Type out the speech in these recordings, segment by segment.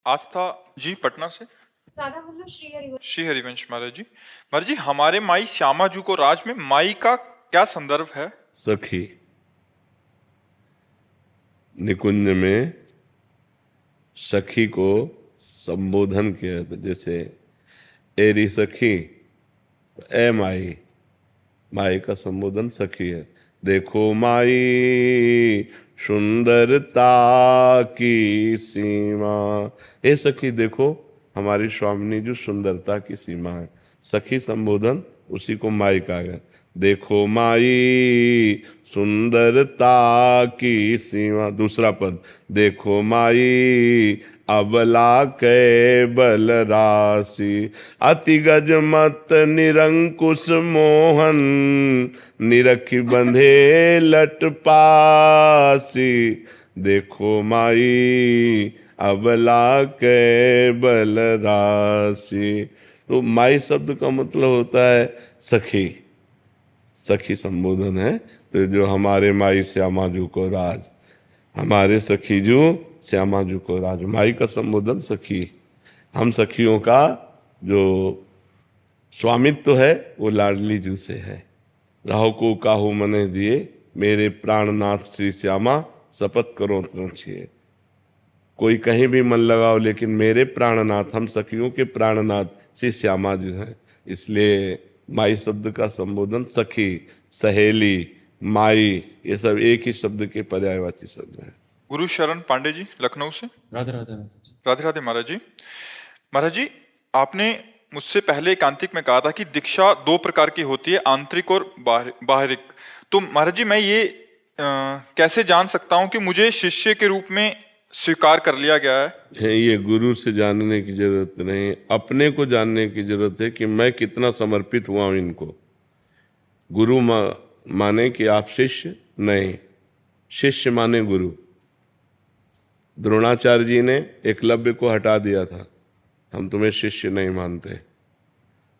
आस्था जी पटना से। राधा वल्लभ श्री हरिवंश महाराज जी। महाराज जी, हमारे माई श्यामा जू को राज में माई का क्या संदर्भ है? सखी। निकुंज में सखी को संबोधन किया था, जैसे एरी सखी, ए माई। माई का संबोधन सखी है। देखो माई सुंदरता की सीमा, ए सखी देखो हमारी स्वामिनी जो सुंदरता की सीमा है। सखी संबोधन उसी को माई कहा गया। देखो माई सुंदरता की सीमा। दूसरा पद, देखो माई अबला के बल राशि, अति गज मत निरंकुश मोहन, निरख बंधे लट पासी। देखो माई अबला के बल राशि। तो माई शब्द का मतलब होता है सखी। सखी संबोधन है। तो जो हमारे माई श्यामा जू को राज, हमारे सखी जू श्यामा जू को राज, माई का संबोधन सखी। हम सखियों का जो स्वामित्व है वो लाडली जू से है। राहु को काहू मने दिए, मेरे प्राणनाथ श्री श्यामा शपथ करो तृछिए। कोई कहीं भी मन लगाओ, लेकिन मेरे प्राणनाथ, हम सखियों के प्राणनाथ श्री श्यामा जी हैं। इसलिए माई शब्द का संबोधन सखी, सहेली, माई, ये सब एक ही शब्द के पर्यायवाची शब्द हैं। गुरु शरण पांडे जी लखनऊ से। राधे राधे राधे राधे महाराज जी। महाराज जी, आपने मुझसे पहले एकांतिक में कहा था कि दीक्षा दो प्रकार की होती है, आंतरिक और बाहरिक। तो महाराज जी, मैं ये कैसे जान सकता हूँ कि मुझे शिष्य के रूप में स्वीकार कर लिया गया है? ये गुरु से जानने की जरूरत नहीं, अपने को जानने की जरूरत है कि मैं कितना समर्पित हुआ हूं इनको। गुरु माने कि आप शिष्य नहीं, शिष्य माने गुरु। द्रोणाचार्य जी ने एकलव्य को हटा दिया था, हम तुम्हें शिष्य नहीं मानते,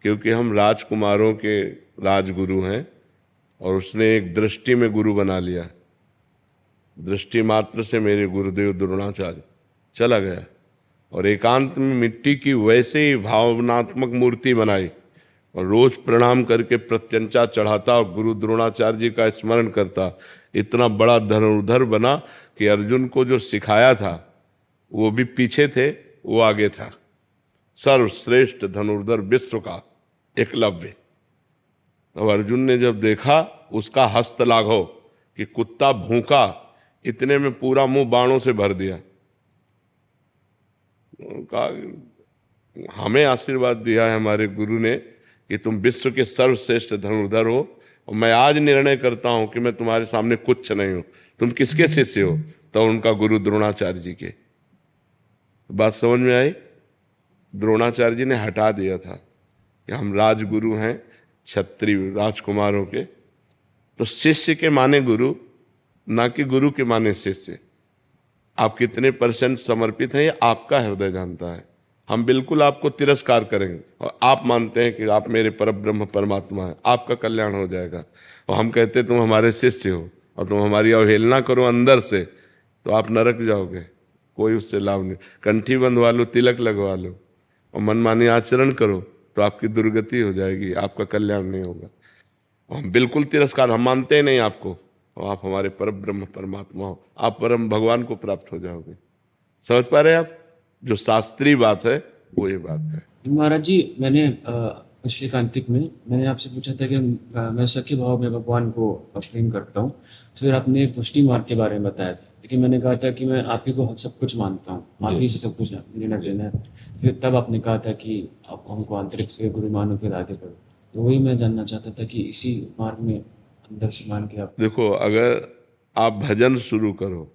क्योंकि हम राजकुमारों के राजगुरु हैं। और उसने एक दृष्टि में गुरु बना लिया। दृष्टि मात्र से मेरे गुरुदेव द्रोणाचार्य चला गया और एकांत में मिट्टी की वैसे ही भावनात्मक मूर्ति बनाई और रोज प्रणाम करके प्रत्यंचा चढ़ाता और गुरु द्रोणाचार्य जी का स्मरण करता। इतना बड़ा धनुर्धर बना कि अर्जुन को जो सिखाया था वो भी पीछे थे, वो आगे था। सर्वश्रेष्ठ धनुर्धर विश्व का एकलव्य। अब अर्जुन ने जब देखा उसका हस्त लाघव कि कुत्ता भूखा, इतने में पूरा मुंह बाणों से भर दिया। कहा हमें आशीर्वाद दिया है हमारे गुरु ने कि तुम विश्व के सर्वश्रेष्ठ धनुर्धर हो, और मैं आज निर्णय करता हूं कि मैं तुम्हारे सामने कुछ नहीं हूं। तुम किसके शिष्य हो? तो उनका गुरु द्रोणाचार्य जी के। बात समझ में आई? द्रोणाचार्य जी ने हटा दिया था कि हम राजगुरु हैं, क्षत्रिय राजकुमारों के। तो शिष्य के माने गुरु, ना कि गुरु के माने शिष्य। आप कितने % समर्पित हैं ये आपका हृदय जानता है। हम बिल्कुल आपको तिरस्कार करेंगे और आप मानते हैं कि आप मेरे परब्रह्म परमात्मा हैं, आपका कल्याण हो जाएगा। और हम कहते तुम हमारे शिष्य हो और तुम हमारी अवहेलना करो अंदर से, तो आप नरक जाओगे। कोई उससे लाभ नहीं। कंठी बंधवा लो, तिलक लगवा लो और मनमानी आचरण करो तो आपकी दुर्गति हो जाएगी, आपका कल्याण नहीं होगा। हम बिल्कुल तिरस्कार, हम मानते ही नहीं आपको, और आप हमारे परब्रह्म परमात्मा हो, आप परम भगवान को प्राप्त हो जाओगे। समझ पा रहे हैं आप? जो शास्त्रीय बात है वो ये बात है। महाराज जी, मैंने पिछले कांतिक में मैंने आपसे पूछा था कि मैं सख्य भाव में भगवान को प्रेम करता हूँ। तो फिर आपने पुष्टि मार्ग के बारे में बताया था, लेकिन मैंने कहा था कि मैं आप ही को सब कुछ मानता हूँ, आप ही से सब कुछ लेना देना है। फिर तब आपने कहा था कि आप हमको आंतरिक से गुरु मानो, फिर आगे बढ़ो। तो वही मैं जानना चाहता था कि इसी मार्ग में अंदर से मान के आप। देखो, अगर आप भजन शुरू करो,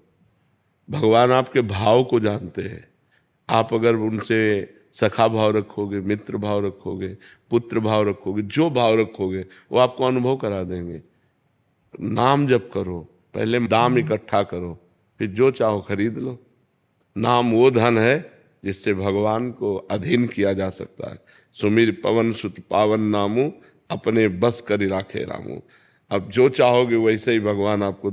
भगवान आपके भाव को जानते हैं। आप अगर उनसे सखा भाव रखोगे, मित्र भाव रखोगे, पुत्र भाव रखोगे, जो भाव रखोगे वो आपको अनुभव करा देंगे। नाम जप करो, पहले दाम इकट्ठा करो, फिर जो चाहो खरीद लो। नाम वो धन है जिससे भगवान को अधीन किया जा सकता है। सुमिर पवन सुत पावन नामू, अपने बस करी राखे रामू। अब जो चाहोगे वैसे ही भगवान आपको